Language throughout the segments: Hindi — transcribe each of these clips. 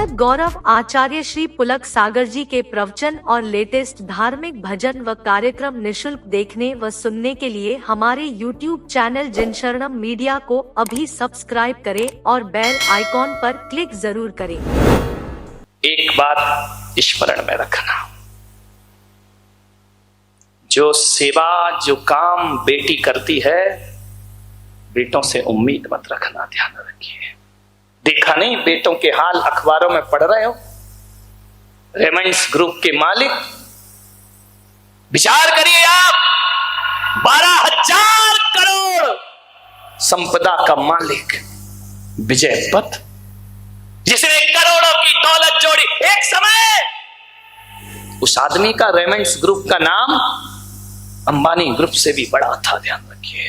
साधक गौरव आचार्य श्री पुलक सागर जी के प्रवचन और लेटेस्ट धार्मिक भजन व कार्यक्रम निशुल्क देखने व सुनने के लिए हमारे YouTube चैनल जिन शरणम मीडिया को अभी सब्सक्राइब करें और बेल आइकॉन पर क्लिक जरूर करें। एक बात स्मरण में रखना, जो सेवा जो काम बेटी करती है, बेटों से उम्मीद मत रखना। ध्यान रखिए। देखा नहीं बेटों के हाल अखबारों में पढ़ रहे हो? रेमंड्स ग्रुप के मालिक, विचार करिए आप, 12,000 करोड़ संपदा का मालिक विजय पथ, जिसने करोड़ों की दौलत जोड़ी। एक समय उस आदमी का, रेमंड्स ग्रुप का नाम अंबानी ग्रुप से भी बड़ा था। ध्यान रखिए।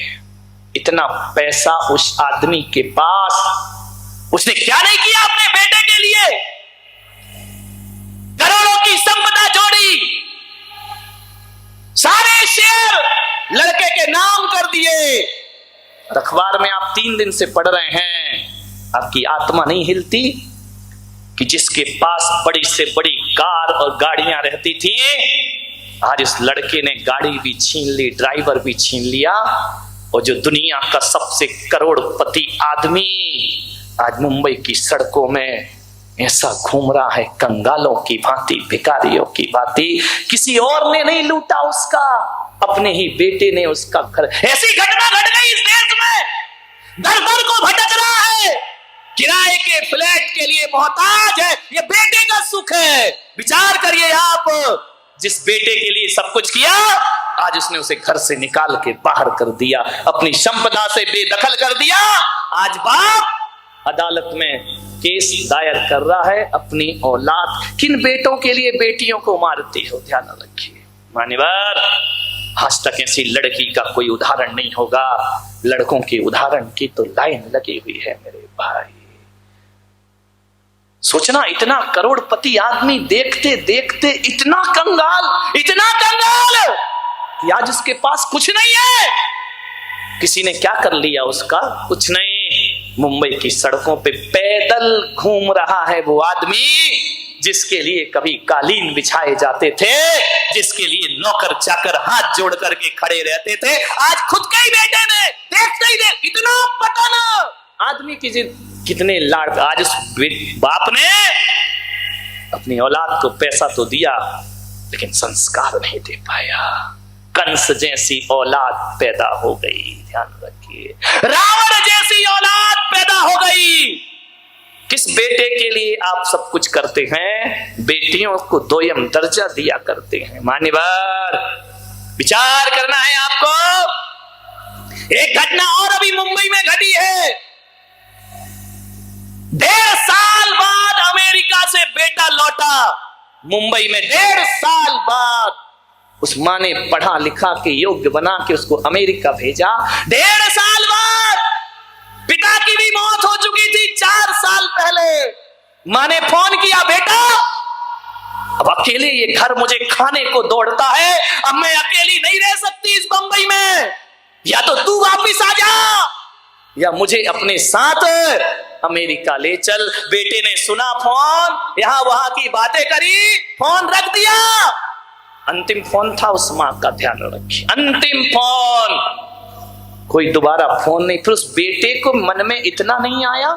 इतना पैसा उस आदमी के पास, उसने क्या नहीं किया अपने बेटे के लिए? करोड़ों की संपदा जोड़ी, सारे शेयर लड़के के नाम कर दिए। अखबार में आप 3 दिन से पढ़ रहे हैं, आपकी आत्मा नहीं हिलती कि जिसके पास बड़ी से बड़ी कार और गाड़ियां रहती थी, आज इस लड़के ने गाड़ी भी छीन ली, ड्राइवर भी छीन लिया, और जो दुनिया का सबसे करोड़पति आदमी आज मुंबई की सड़कों में ऐसा घूम रहा है कंगालों की भांति, भिखारियों की भांति। किसी और ने नहीं लूटा उसका, अपने ही बेटे ने उसका घर। ऐसी घटना घट गई इस देश में, दर दर को भटक रहा है, किराए के फ्लैट के लिए मोहताज है। ये बेटे का सुख है। विचार करिए आप, जिस बेटे के लिए सब कुछ किया, आज उसने उसे घर से निकाल के बाहर कर दिया, अपनी संपदा से बेदखल कर दिया। आज बाप अदालत में केस दायर कर रहा है अपनी औलाद। किन बेटों के लिए बेटियों को मारती हो? ध्यान रखिए मान्यवर, आज तक ऐसी लड़की का कोई उदाहरण नहीं होगा। लड़कों के उदाहरण की तो लाइन लगी हुई है मेरे भाई। सोचना, इतना करोड़पति आदमी देखते देखते इतना कंगाल कि आज उसके पास कुछ नहीं है। किसी ने क्या कर लिया उसका? कुछ नहीं। मुंबई की सड़कों पे पैदल घूम रहा है वो आदमी जिसके लिए कभी कालीन बिछाए जाते थे, जिसके लिए नौकर चाकर हाथ जोड़ करके खड़े रहते थे, आज खुद के ही बेटे ने देखते ही देख इतना पतन। आदमी की कितने लाड़। आज उस बाप ने अपनी औलाद को पैसा तो दिया, लेकिन संस्कार नहीं दे पाया। कंस जैसी औलाद पैदा हो गई। ध्यान रखिए, रावण जैसी औलाद पैदा हो गई। किस बेटे के लिए आप सब कुछ करते हैं? बेटियों को दोयम दर्जा दिया करते हैं। मान्यवर, विचार करना है आपको। एक घटना और अभी मुंबई में घटी है। 1.5 साल बाद अमेरिका से बेटा लौटा मुंबई में। 1.5 साल बाद उस मां ने पढ़ा लिखा के योग्य बना के उसको अमेरिका भेजा। 1.5 साल बाद पिता की भी मौत हो चुकी थी 4 साल पहले। मां ने फोन किया, बेटा अब अकेले ये घर मुझे खाने को दौड़ता है, अब मैं अकेली नहीं रह सकती इस बंबई में, या तो तू वापिस आ जा या मुझे अपने साथ अमेरिका ले चल। बेटे ने सुना फोन, यहां वहां की बातें करी, फोन रख दिया। अंतिम फोन था उस मां का, ध्यान रखिए, अंतिम फोन। कोई दोबारा फोन नहीं। फिर उस बेटे को मन में इतना नहीं आया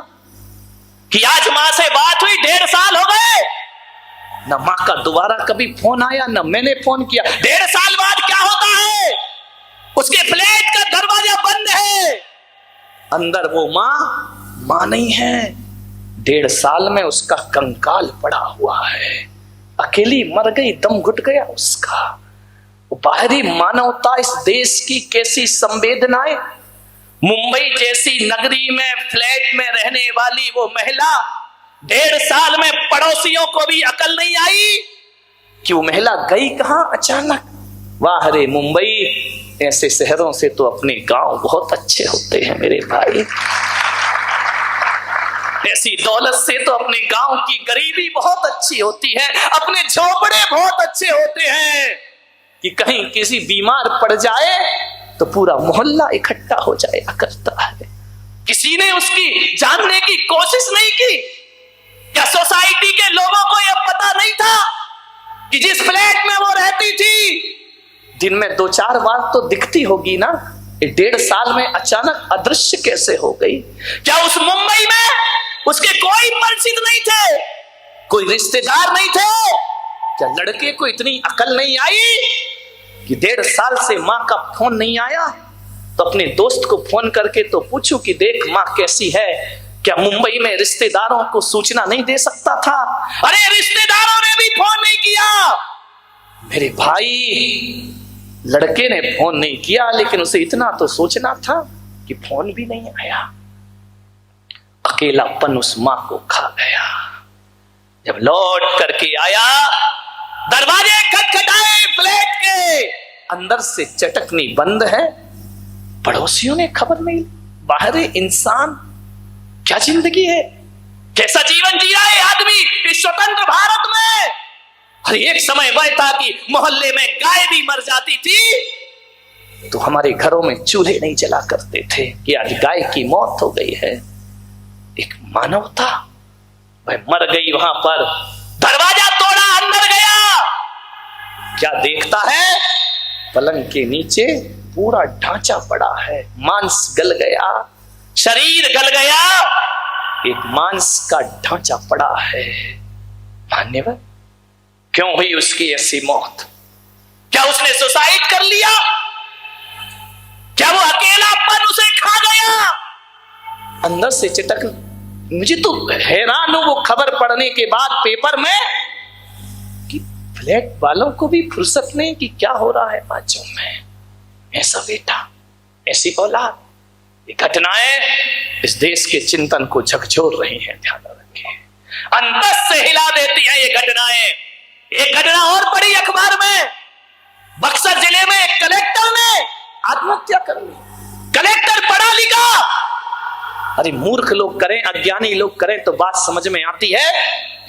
कि आज मां से बात हुई, 1.5 साल हो गए, न मां का दोबारा कभी फोन आया, न मैंने फोन किया। 1.5 साल बाद क्या होता है? उसके फ्लैट का दरवाजा बंद है, अंदर वो मां नहीं है। 1.5 साल में उसका कंकाल पड़ा हुआ है, अकेली मर गई, दम घुट गया उसका। बाहरी मानवता, इस देश की कैसी संवेदनाएं। मुंबई जैसी नगरी में फ्लैट में रहने वाली वो महिला, 1.5 साल में पड़ोसियों को भी अकल नहीं आई कि वो महिला गई कहां अचानक। वाह रे मुंबई, ऐसे शहरों से तो अपने गांव बहुत अच्छे होते हैं मेरे भाई। ऐसी दौलत से तो अपने गांव की गरीबी बहुत अच्छी होती है, अपने झोपड़े बहुत अच्छे होते हैं कि कहीं किसी बीमार पड़ जाए तो पूरा मोहल्ला इकट्ठा हो जाया करता है। किसी ने उसकी जानने की कोशिश नहीं की। क्या सोसाइटी कि जिस फ्लैट में वो रहती थी दिन में 2-4 बार तो दिखती होगी ना, 1.5 साल में अचानक अदृश्य कैसे हो गई? क्या उस मुंबई में उसके कोई परिचित नहीं थे, कोई रिश्तेदार नहीं थे? क्या लड़के को इतनी अकल नहीं आई कि 1.5 साल से माँ का फोन नहीं आया? तो अपने दोस्त को फोन करके तो पूछूं कि देख माँ कैसी है। क्या मुंबई में रिश्तेदारों को सूचना नहीं दे सकता था? अरे रिश्तेदारों ने भी फोन नहीं किया। मेरे भाई, लड़के ने फोन नहीं किया, लेकिन उसे इतना तो सोचना था कि फोन भी नहीं आया। अकेलापन उस मां को खा गया। जब लौट करके आया, दरवाजे खटखटाए फ्लैट के, अंदर से चटकनी बंद है। पड़ोसियों ने खबर नहीं। बाहर इंसान, क्या जिंदगी है, कैसा जीवन जी रहा है आदमी इस स्वतंत्र भारत में। और एक समय वह था कि मोहल्ले में गाय भी मर जाती थी तो हमारे घरों में चूल्हे नहीं जला करते थे कि आज गाय की मौत हो गई है। एक मानवता, वह मर गई वहां पर, दरवाजा तोड़ा, अंदर गया, क्या देखता है? पलंग के नीचे पूरा ढांचा पड़ा है, मांस गल गया, शरीर गल गया, एक मांस का ढांचा पड़ा है। मान्यवर, क्यों हुई उसकी ऐसी मौत? क्या उसने सुसाइड कर लिया? क्या वो अकेलापन उसे खा गया? अंदर से चटक। मुझे तो हैरान हूं वो खबर पढ़ने के बाद पेपर में कि फ्लैट वालों को भी फुर्सत नहीं कि क्या हो रहा है बाजू में। ऐसा बेटा, ऐसी औलाद, ये घटनाएं इस देश के चिंतन को झकझोर रही हैं। ध्यान रखिए, अंतस से हिला देती है ये घटनाएं। एक घटना और पड़ी अखबार में, बक्सर जिले में एक कलेक्टर ने आत्महत्या कर ली। कलेक्टर पढ़ा लिखा, अरे मूर्ख लोग करें, अज्ञानी लोग करें तो बात समझ में आती है।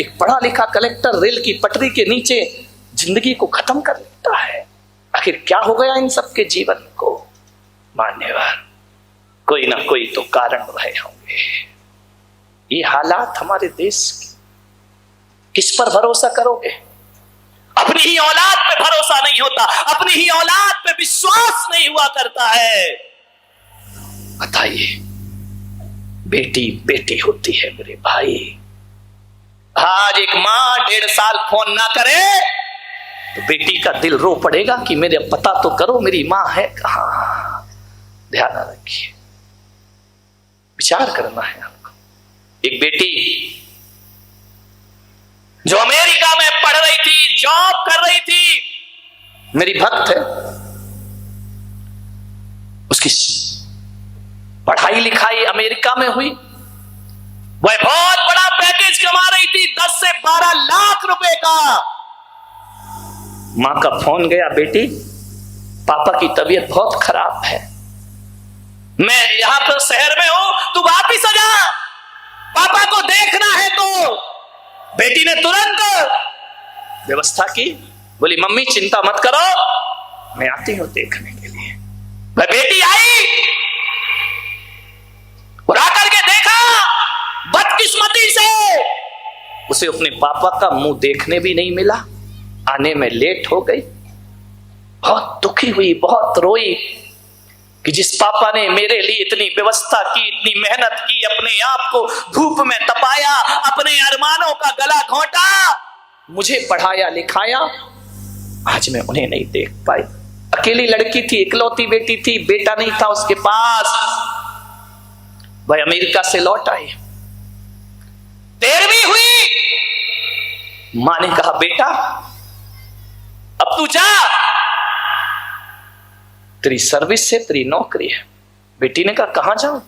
एक पढ़ा लिखा कलेक्टर रेल की पटरी के नीचे जिंदगी को खत्म कर लेता है। आखिर क्या हो गया इन सबके जीवन को? मान्यवर, कोई ना कोई तो कारण रहे होंगे। ये हालात हमारे देश के, किस पर भरोसा करोगे? अपनी ही औलाद पे भरोसा नहीं होता, अपनी ही औलाद पे विश्वास नहीं हुआ करता है। बताइए, बेटी बेटी होती है मेरे भाई। आज एक मां 1.5 साल फोन ना करे तो बेटी का दिल रो पड़ेगा कि मेरे पता तो करो मेरी मां है कहां। ध्यान रखिए, विचार करना है आपको। एक बेटी जो अमेरिका में पढ़ रही थी, जॉब कर रही थी, मेरी भक्त है, उसकी पढ़ाई लिखाई अमेरिका में हुई, वह बहुत बड़ा पैकेज कमा रही थी, 10 से 12 लाख रुपए का। मां का फोन गया, बेटी पापा की तबीयत बहुत खराब है, मैं यहां पर शहर में हूं, तू वापिस आ जा, पापा को देखना है। तो बेटी ने तुरंत व्यवस्था की, बोली मम्मी चिंता मत करो, मैं आती हूं देखने के लिए। वह बेटी आई और आकर के देखा, बदकिस्मती से उसे अपने पापा का मुंह देखने भी नहीं मिला, आने में लेट हो गई। बहुत दुखी हुई, बहुत रोई कि जिस पापा ने मेरे लिए इतनी व्यवस्था की, इतनी मेहनत की, अपने आप को धूप में तपाया, अपने अरमानों का गला घोंटा, मुझे पढ़ाया लिखाया, आज मैं उन्हें नहीं देख पाई। अकेली लड़की थी, इकलौती बेटी थी, बेटा नहीं था उसके पास। वह अमेरिका से लौट आई, 13वीं हुई। मां ने कहा बेटा अब तू जा, तेरी सर्विस है, तेरी नौकरी है। बेटी ने कहा कहां जाऊं?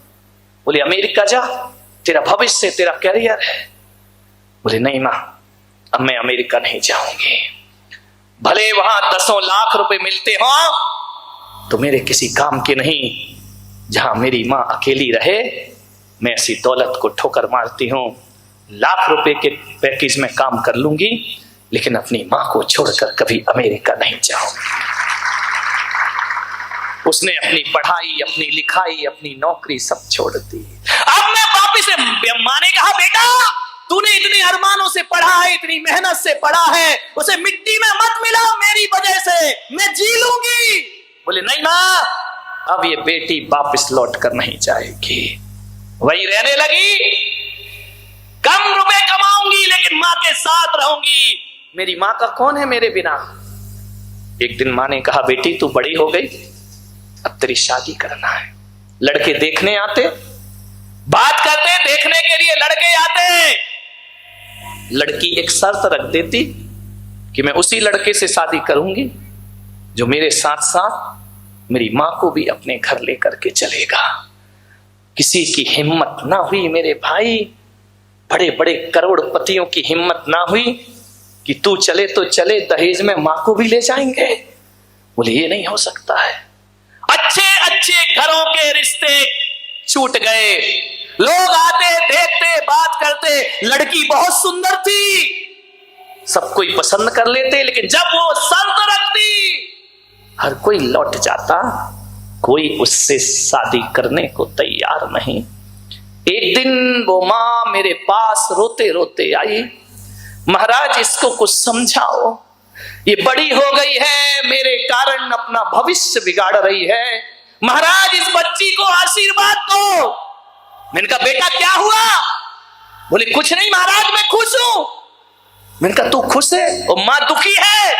बोले अमेरिका जा, तेरा भविष्य, तेरा कैरियर है। बोले नहीं मां, अब मैं अमेरिका नहीं जाऊंगी, भले वहां 10 लाख रुपए मिलते हो तो मेरे किसी काम के नहीं। जहां मेरी मां अकेली रहे, मैं ऐसी दौलत को ठोकर मारती हूं, लाख रुपए के पैकेज में काम कर लूंगी, लेकिन अपनी मां को छोड़कर कभी अमेरिका नहीं जाऊंगी। उसने अपनी पढ़ाई, अपनी लिखाई, अपनी नौकरी सब छोड़ दी। अब मैं वापिस, मां ने कहा बेटा तूने इतने अरमानों से पढ़ा है, इतनी मेहनत से पढ़ा है, उसे मिट्टी में मत मिलाओ मेरी वजह से, मैं जी लूंगी। बोले नहीं मां, अब ये बेटी वापस लौट कर नहीं जाएगी, वही रहने लगी। कम रुपए कमाऊंगी लेकिन मां के साथ रहूंगी। मेरी मां का कौन है मेरे बिना। एक दिन मां ने कहा बेटी तू बड़ी हो गई, अब तेरी शादी करना है। लड़के देखने आते, बात करते, देखने के लिए लड़के आते। लड़की एक शर्त रख देती कि मैं उसी लड़के से शादी करूंगी जो मेरे साथ साथ मेरी मां को भी अपने घर लेकर के चलेगा। किसी की हिम्मत ना हुई मेरे भाई, बड़े बड़े करोड़पतियों की हिम्मत ना हुई कि तू चले तो चले, दहेज में मां को भी ले जाएंगे। बोले ये नहीं हो सकता है। अच्छे अच्छे घरों के रिश्ते छूट गए। लोग आते, देखते, बात करते, लड़की बहुत सुंदर थी, सब कोई पसंद कर लेते, लेकिन जब वो शर्त रखती हर कोई लौट जाता, कोई उससे शादी करने को तैयार नहीं। एक दिन वो मां मेरे पास रोते रोते आई, महाराज इसको कुछ समझाओ, ये बड़ी हो गई है, मेरे कारण अपना भविष्य बिगाड़ रही है, महाराज इस बच्ची को आशीर्वाद दो। मैंने कहा बेटा क्या हुआ। बोले कुछ नहीं महाराज मैं खुश हूं। मैंने कहा तू खुश है और मां दुखी है।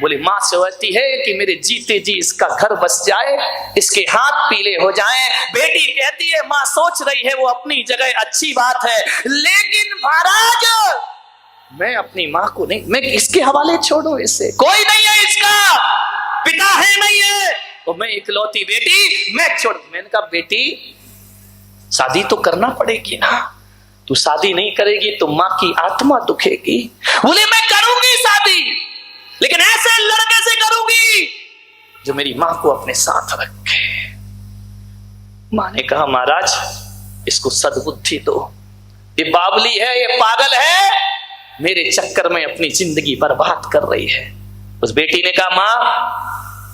बोले मां से होती है कि मेरे जीते जी इसका घर बस जाए, इसके हाथ पीले हो जाएं। बेटी कहती है मां सोच रही है वो अपनी जगह अच्छी बात है, लेकिन महाराज मैं अपनी मां को नहीं, मैं इसके हवाले छोड़ो, इसे कोई नहीं है, इसका पिता है नहीं है, तो मैं इकलौती बेटी मैं छोड़। मैंने कहा बेटी शादी तो करना पड़ेगी ना, तू शादी नहीं करेगी तो मां की आत्मा दुखेगी। बोले मैं करूंगी शादी, लेकिन ऐसे लड़के से करूंगी जो मेरी मां को अपने साथ रखे। मां ने कहा महाराज इसको सद्बुद्धि दो, ये बावली है, ये पागल है, मेरे चक्कर में अपनी जिंदगी बर्बाद कर रही है। उस बेटी ने कहा मां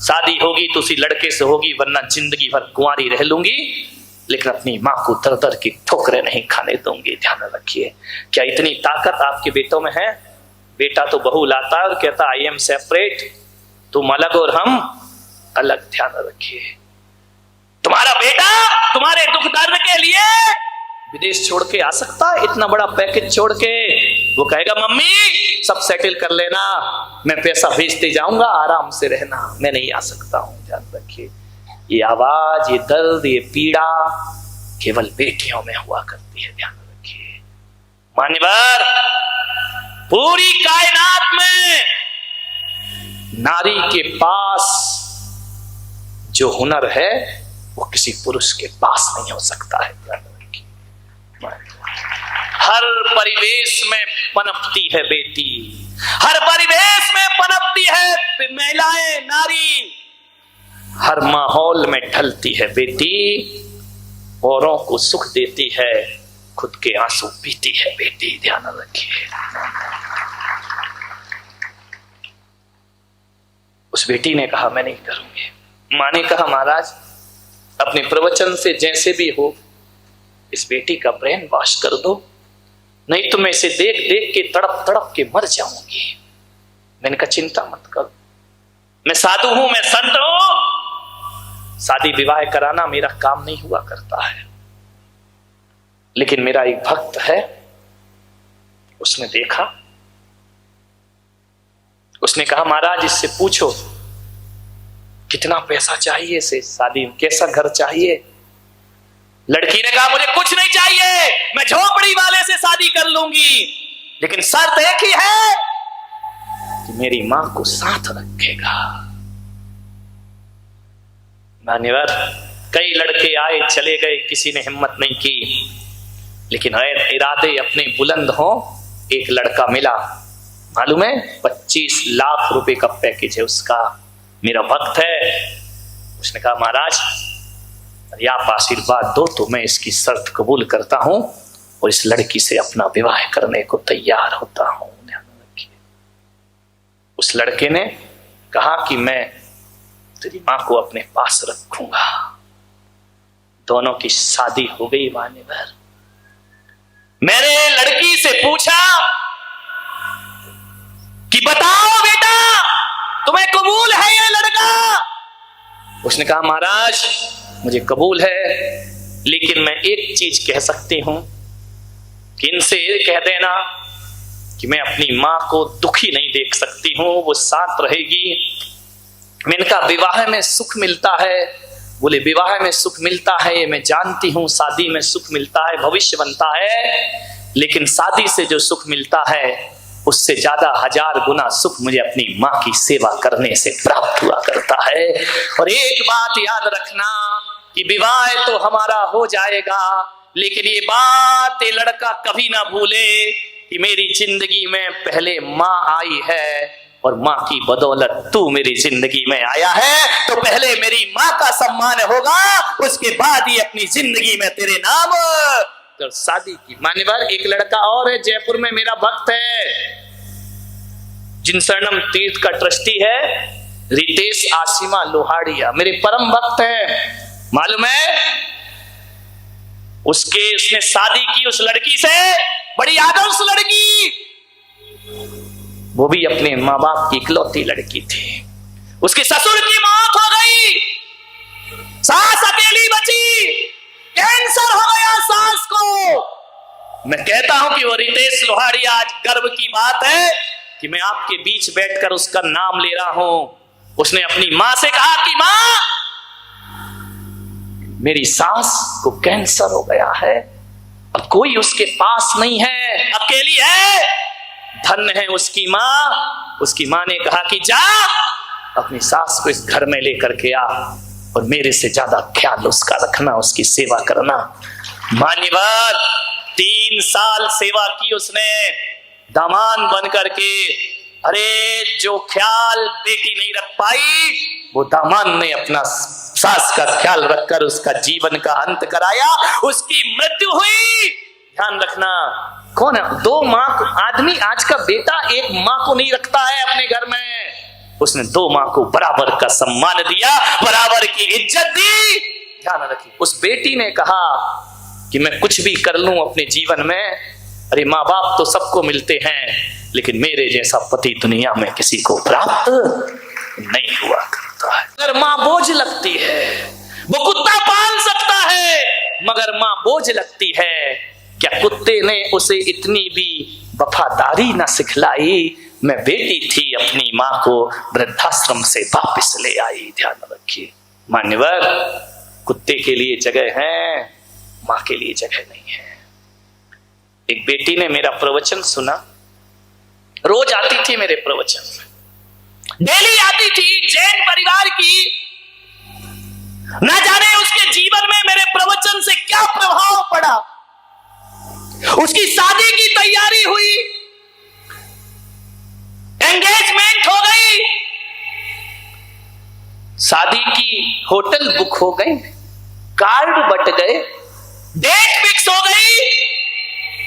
शादी होगी तो उसी लड़के से होगी, वरना जिंदगी भर कुंवारी रह लूंगी, लेकिन अपनी मां को दर दर की ठोकरें नहीं खाने दूंगी। ध्यान रखिए, क्या इतनी ताकत आपके बेटों में है। बेटा तो बहू लाता है और कहता आई एम सेपरेट, तुम अलग और हम अलग। ध्यान रखिए, तुम्हारा बेटा तुम्हारे दुख दर्द के लिए विदेश छोड़ के आ सकता है, इतना बड़ा पैकेज छोड़ के। वो कहेगा मम्मी सब सेटल कर लेना, मैं पैसा भेजते जाऊंगा, आराम से रहना, मैं नहीं आ सकता हूं। ध्यान रखिए, ये आवाज, ये दर्द, ये पीड़ा केवल बेटियों में हुआ करती है। ध्यान रखिए मान्यवर, पूरी कायनात में नारी के पास जो हुनर है वो किसी पुरुष के पास नहीं हो सकता है। ध्यान रखिए, हर परिवेश में पनपती है बेटी, हर परिवेश में पनपती है महिलाएं, नारी, हर माहौल में ढलती है बेटी, औरों को सुख देती है, खुद के आंसू पीती है बेटी। ध्यान रखिए, उस बेटी ने कहा मैं नहीं करूंगी। मां ने कहा महाराज अपने प्रवचन से जैसे भी हो इस बेटी का ब्रेन वॉश कर दो, नहीं तो मैं इसे देख देख के तड़प तड़प के मर जाऊंगी। मैंने कहा चिंता मत करो, मैं साधु हूं, मैं संत हूं, शादी विवाह कराना मेरा काम नहीं हुआ करता है। लेकिन मेरा एक भक्त है, उसने देखा, उसने कहा महाराज इससे पूछो कितना पैसा चाहिए, इसे शादी कैसा घर चाहिए। लड़की ने कहा मुझे कुछ नहीं चाहिए, मैं झोपड़ी वाले से शादी कर लूंगी, लेकिन शर्त एक ही है कि मेरी मां को साथ रखेगा। मान्यवर, कई लड़के आए चले गए, किसी ने हिम्मत नहीं की, लेकिन इरादे अपने बुलंद हो। एक लड़का मिला, मालूम है 25 लाख रुपए का पैकेज है उसका, मेरा भक्त है। उसने कहा महाराज यदि आप आशीर्वाद दो तो मैं इसकी शर्त कबूल करता हूं और इस लड़की से अपना विवाह करने को तैयार होता हूं। ध्यान रखिए, उस लड़के ने कहा कि मैं तेरी मां को अपने पास रखूंगा। दोनों की शादी हो गई। मान्यवर, मैंने लड़की से पूछा उसने कहा महाराज मुझे कबूल है, लेकिन मैं एक चीज कह सकती हूं कि इनसे कह देना कि मैं अपनी मां को दुखी नहीं देख सकती हूं, वो साथ रहेगी। मैंने कहा विवाह में सुख मिलता है। बोले विवाह में सुख मिलता है ये मैं जानती हूं, शादी में सुख मिलता है, भविष्य बनता है, लेकिन शादी से जो सुख मिलता है उससे ज्यादा 1000 गुना सुख मुझे अपनी मां की सेवा करने से प्राप्त हुआ करता है। और एक बात याद रखना कि विवाह तो हमारा हो जाएगा, लेकिन ये बात ये लड़का कभी ना भूले कि मेरी जिंदगी में पहले मां आई है और मां की बदौलत तू मेरी जिंदगी में आया है, तो पहले मेरी मां का सम्मान होगा, उसके बाद ही अपनी जिंदगी में तेरे नाम तो शादी की। मान्यवर एक लड़का और है जयपुर में, मेरा भक्त है, जिनशरणम तीर्थ का ट्रस्टी है, रितेश आसिमा लोहाड़िया, मेरे परम भक्त है। मालूम है उसने शादी की उस लड़की से, बड़ी आदर्श लड़की, वो भी अपने माँ बाप की इकलौती लड़की थी। उसके ससुर की मौत हो गई, सास अकेली बची, कैंसर हो गया सास को। मैं कहता हूं कि वो रितेश लोहाड़िया, आज गर्व की बात है कि मैं आपके बीच बैठकर उसका नाम ले रहा हूं। उसने अपनी मां से कहा कि मां मेरी सास को कैंसर हो गया है, अब कोई उसके पास नहीं है, अकेली है। धन्य है उसकी मां। उसकी मां ने कहा कि जा अपनी सास को इस घर में लेकर के आ और मेरे से ज्यादा ख्याल उसका रखना, उसकी सेवा करना। मान्यवर 3 साल सेवा की उसने दामान बन करके। अरे जो ख्याल बेटी नहीं रख पाई वो दामान ने अपना सास का ख्याल रखकर उसका जीवन का अंत कराया, उसकी मृत्यु हुई। ध्यान रखना कौन है 2 माँ को, आदमी आज का बेटा एक माँ को नहीं रखता है अपने घर में, उसने 2 माँ को बराबर का सम्मान दिया, बराबर की इज्जत दी। ध्यान रखिए उस बेटी ने कहा कि मैं कुछ भी कर लूं अपने जीवन में, अरे माँ बाप तो सबको मिलते हैं, लेकिन मेरे जैसा पति दुनिया में किसी को प्राप्त नहीं हुआ करता है। अगर माँ बोझ लगती है, वो कुत्ता पाल सकता है, मगर माँ बोझ लगती है। क्या कुत्ते ने उसे इतनी भी वफादारी न सिखलाई? मैं बेटी थी, अपनी माँ को वृद्धाश्रम से वापस ले आई। ध्यान रखिए मान्यवर, कुत्ते के लिए जगह है, माँ के लिए जगह नहीं है। एक बेटी ने मेरा प्रवचन सुना, रोज आती थी मेरे प्रवचन में, डेली आती थी, जैन परिवार की। न जाने उसके जीवन में मेरे प्रवचन से क्या प्रभाव पड़ा। उसकी शादी की तैयारी हुई, एंगेजमेंट हो गई, शादी की होटल बुक हो गई, कार्ड बट गए, डेट फिक्स हो गई,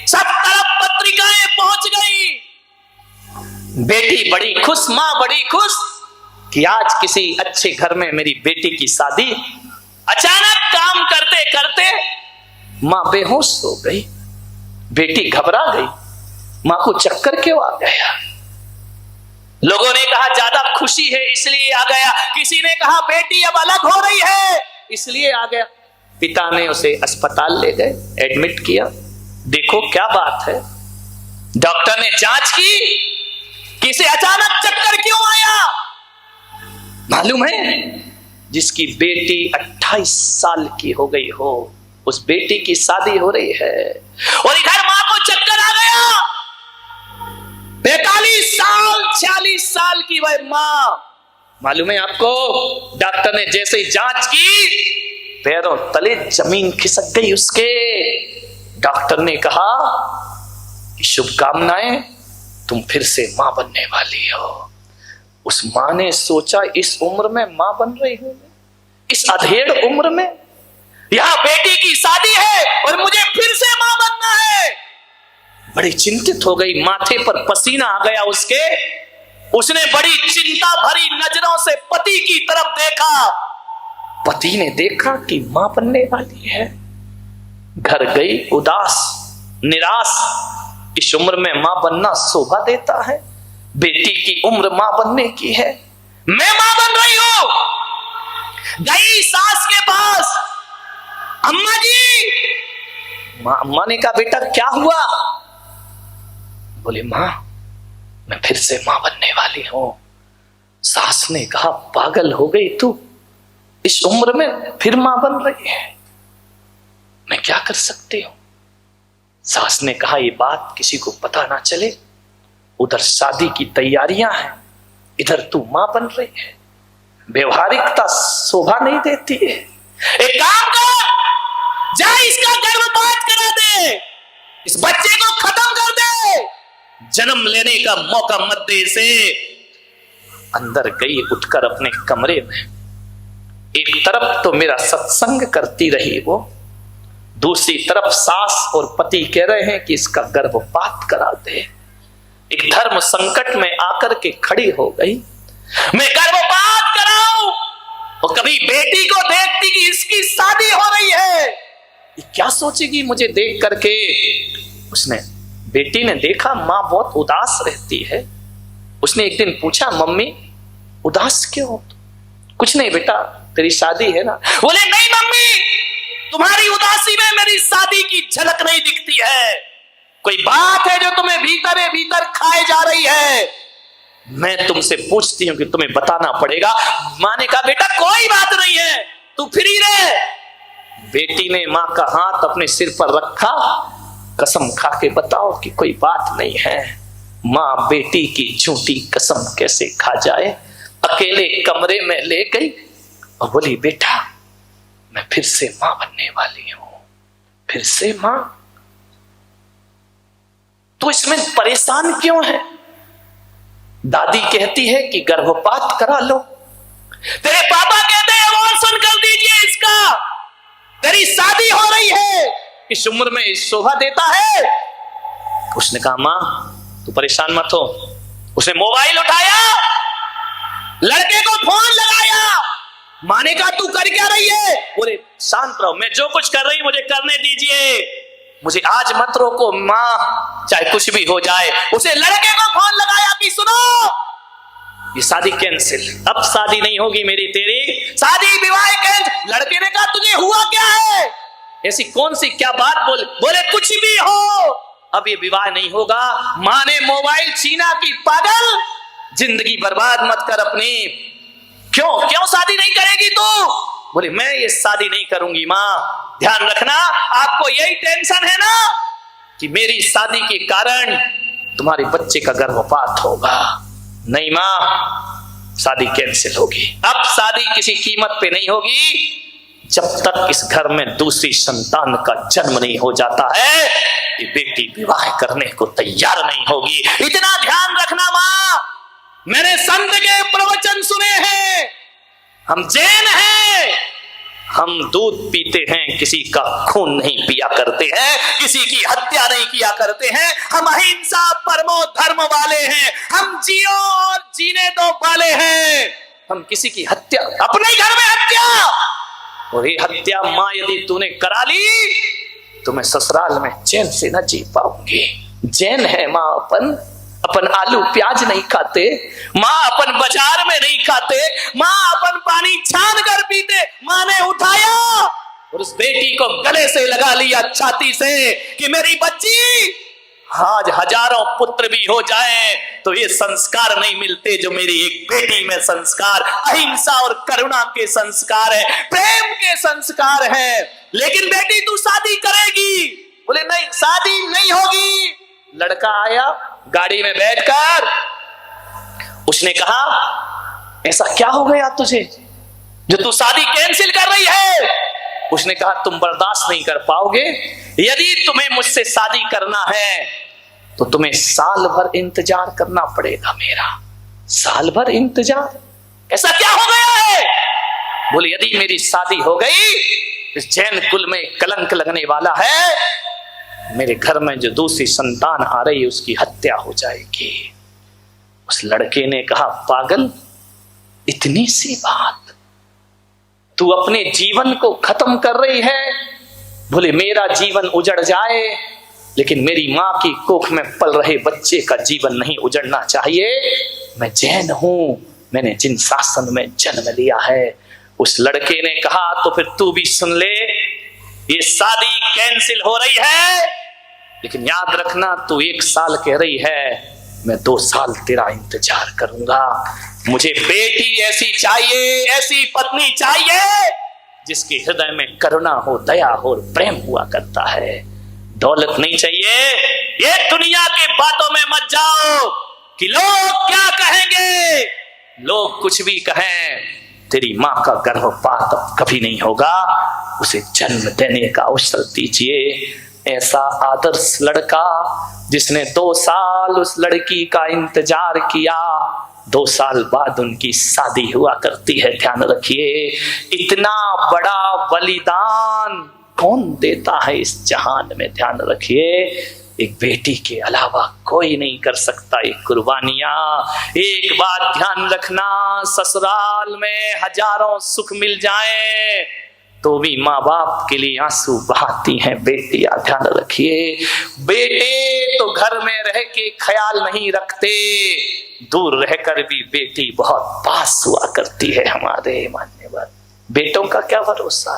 सब तरफ पत्रिकाएं पहुंच गई। बेटी बड़ी खुश, मां बड़ी खुश कि आज किसी अच्छे घर में मेरी बेटी की शादी। अचानक काम करते करते मां बेहोश हो गई, बेटी घबरा गई, मां को चक्कर क्यों आ गया? लोगों ने कहा ज्यादा खुशी है इसलिए आ गया, किसी ने कहा बेटी अब अलग हो रही है इसलिए आ गया। पिता ने उसे अस्पताल ले गए, एडमिट किया। देखो क्या बात है, डॉक्टर ने जांच की कि इसे अचानक चक्कर क्यों आया। मालूम है जिसकी बेटी 28 साल की हो गई हो, उस बेटी की शादी हो रही है और इधर मां को चक्कर आ गया। 45 साल 46 साल की वह मां, मालूम है आपको, डॉक्टर ने जैसे ही जांच की पैरों तले जमीन खिसक गई उसके। डॉक्टर ने कहा कि शुभकामनाएं, तुम फिर से मां बनने वाली हो। उस मां ने सोचा इस उम्र में मां बन रही हूं, इस अधेड़ उम्र में, यहां बेटी की शादी है और मुझे फिर से मां बनना है। बड़ी चिंतित हो गई, माथे पर पसीना आ गया उसके। उसने बड़ी चिंता भरी नजरों से पति की तरफ देखा। पति ने देखा कि मां बनने वाली है, घर गई उदास निराश। इस उम्र में मां बनना शोभा देता है, बेटी की उम्र मां बनने की है, मैं मां बन रही हूं। गई सास के पास, अम्मा जी। अम्मा ने कहा बेटा क्या हुआ? बोले मां मैं फिर से मां बनने वाली हूं। सास ने कहा पागल हो गई तू, इस उम्र में फिर मां बन रही है, मैं क्या कर सकती हूं? सास ने कहा ये बात किसी को पता ना चले, उधर शादी की तैयारियां हैं, इधर तू मां बन रही है, व्यवहारिकता शोभा नहीं देती है। एक काम कर, जा इसका गर्भपात करा दे, इस बच्चे को खत्म कर दे, जन्म लेने का मौका मत दे इसे। अंदर गई उठकर अपने कमरे में, एक तरफ तो मेरा सत्संग करती रही वो, दूसरी तरफ सास और पति कह रहे हैं कि इसका गर्भपात करा दे। एक धर्म संकट में आकर के खड़ी हो गई, मैं गर्भपात कराऊं, और कभी बेटी को देखती कि इसकी शादी हो रही है, ये क्या सोचेगी मुझे देख करके। उसने बेटी ने देखा मां बहुत उदास रहती है, उसने एक दिन पूछा मम्मी उदास क्यों? कुछ नहीं बेटा तेरी शादी है ना। बोले नहीं मम्मी, तुम्हारी उदासी में मेरी शादी की झलक नहीं दिखती है, कोई बात है जो तुम्हें भीतर भीतर खाए जा रही है, मैं तुमसे पूछती हूं कि तुम्हें बताना पड़ेगा। मां ने कहा बेटा कोई बात नहीं है, तू फ्री रहे। बेटी ने मां का हाथ अपने सिर पर रखा, कसम खा के बताओ कि कोई बात नहीं है। मां बेटी की झूठी कसम कैसे खा जाए, अकेले कमरे में ले गई और बोली बेटा मैं फिर से मां बनने वाली हूं, फिर से मां। तो इसमें परेशान क्यों है? दादी कहती है कि गर्भपात करा लो, तेरे पापा कहते हैं अबॉर्शन कर दीजिए इसका, तेरी शादी हो रही है, इस उम्र में शोभा देता है। उसने कहा मां तू परेशान मत हो। उसने मोबाइल उठाया, लड़के को फोन लगाया, मां ने कहा तू कर क्या रही है? बोले शांत रहो, मैं जो कुछ कर रही मुझे करने दीजिए, मुझे आज मत रोको मां, चाहे कुछ भी हो जाए। उसे लड़के को फोन लगाया कि सुनो ये शादी कैंसिल, अब शादी नहीं होगी मेरी तेरी, शादी विवाह कैंसिल। लड़के ने कहा तुझे हुआ क्या है, ऐसी कौन सी क्या बात बोले कुछ भी हो अब ये विवाह नहीं होगा। मां ने मोबाइल छीना कि पागल जिंदगी बर्बाद मत कर अपनी, क्यों शादी नहीं करेगी तू? बोले मैं ये शादी नहीं करूंगी मां, ध्यान रखना आपको यही टेंशन है ना कि मेरी शादी के कारण तुम्हारे बच्चे का गर्भपात होगा। नहीं मां शादी कैंसिल होगी, अब शादी किसी कीमत पे नहीं होगी जब तक इस घर में दूसरी संतान का जन्म नहीं हो जाता है, ये बेटी विवाह करने को तैयार नहीं होगी। इतना ध्यान रखना मां, मैंने संत के प्रवचन सुने हैं, हम जैन हैं, हम दूध पीते हैं, किसी का खून नहीं पिया करते हैं, किसी की हत्या नहीं किया करते हैं, हम अहिंसा परमो धर्म वाले हैं, हम जियो और जीने दो वाले हैं, हम किसी की हत्या, अपने घर में हत्या, और ये हत्या मां यदि तूने करा ली तो मैं ससुराल में चैन से न जी पाऊंगी। जैन है मां, अपन आलू प्याज नहीं खाते, मां अपन बाजार में नहीं खाते, मां अपन पानी छान कर पीते। मां ने उठाया और उस बेटी को गले से लगा लिया छाती से कि मेरी बच्ची आज हजारों पुत्र भी हो जाए तो ये संस्कार नहीं मिलते जो मेरी एक बेटी में संस्कार, अहिंसा और करुणा के संस्कार है, प्रेम के संस्कार है। लेकिन बेटी तू शादी करेगी। बोले नहीं शादी नहीं होगी। लड़का आया गाड़ी में बैठकर, उसने कहा ऐसा क्या हो गया तुझे जो तू शादी कैंसिल कर रही है? उसने कहा तुम बर्दाश्त नहीं कर पाओगे, यदि तुम्हें मुझसे शादी करना है तो तुम्हें साल भर इंतजार करना पड़ेगा मेरा। साल भर इंतजार? ऐसा क्या हो गया है? बोले यदि मेरी शादी हो गई इस जैन कुल में कलंक लगने वाला है, मेरे घर में जो दूसरी संतान आ रही है उसकी हत्या हो जाएगी। उस लड़के ने कहा पागल, इतनी सी बात तू अपने जीवन को खत्म कर रही है? बोले मेरा जीवन उजड़ जाए लेकिन मेरी मां की कोख में पल रहे बच्चे का जीवन नहीं उजड़ना चाहिए। मैं जैन हूं, मैंने जिन शासन में जन्म लिया है उस लड़के ने कहा तो फिर तू भी सुन ले, ये शादी कैंसिल हो रही है, लेकिन याद रखना तू 1 साल कह रही है, मैं 2 साल तेरा इंतजार करूंगा। मुझे बेटी ऐसी चाहिए, ऐसी पत्नी चाहिए जिसके हृदय में करुणा हो, दया हो, प्रेम हुआ करता है। दौलत नहीं चाहिए। ये दुनिया की बातों में मत जाओ कि लोग क्या कहेंगे। लोग कुछ भी कहें, तेरी माँ का गर्भपात अब कभी नहीं होगा, उसे जन्म देने का अवसर दीजिए। ऐसा आदर्श लड़का जिसने 2 साल उस लड़की का इंतजार किया, 2 साल बाद उनकी शादी हुआ करती है। ध्यान रखिए, इतना बड़ा बलिदान कौन देता है इस जहान में। ध्यान रखिए, एक बेटी के अलावा कोई नहीं कर सकता ये कुर्बानियां। एक बात ध्यान रखना, ससुराल में हजारों सुख मिल जाएं तो भी माँ बाप के लिए आंसू बहाती हैं बेटियां। ध्यान रखिए, बेटे तो घर में रह के ख्याल नहीं रखते, दूर रहकर भी बेटी बहुत पास हुआ करती है। हमारे मान्यवर बेटों का क्या भरोसा।